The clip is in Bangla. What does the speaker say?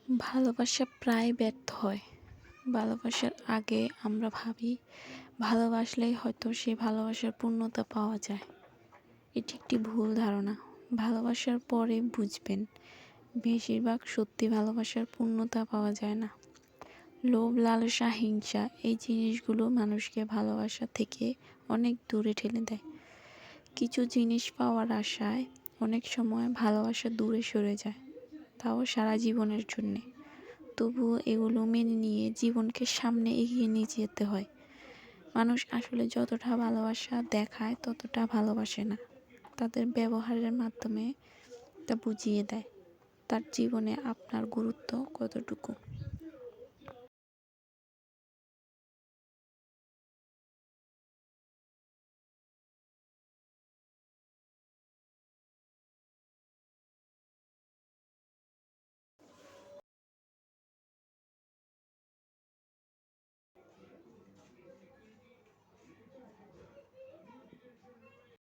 ভালোবাসা প্রায় ব্যর্থ হয়। ভালোবাসার আগে আমরা ভাবি ভালোবাসলেই হয়তো সেই ভালোবাসার পূর্ণতা পাওয়া যায়। এটি একটি ভুল ধারণা। ভালোবাসার পরে বুঝবেন বেশিরভাগ সত্যি ভালোবাসার পূর্ণতা পাওয়া যায় না। লোভ, লালসা, হিংসা এই জিনিসগুলো মানুষকে ভালোবাসা থেকে অনেক দূরে ঠেলে দেয়। কিছু জিনিস পাওয়ার আশায় অনেক সময় ভালোবাসা দূরে সরে যায়, তাও সারা জীবনের জন্যে। তবুও এগুলো মেনে নিয়ে জীবনকে সামনে এগিয়ে নিয়ে যেতে হয়। মানুষ আসলে যতটা ভালোবাসা দেখায় ততটা ভালোবাসে না। তাদের ব্যবহারের মাধ্যমে তা বুঝিয়ে দেয় তার জীবনে আপনার গুরুত্ব কতটুকু।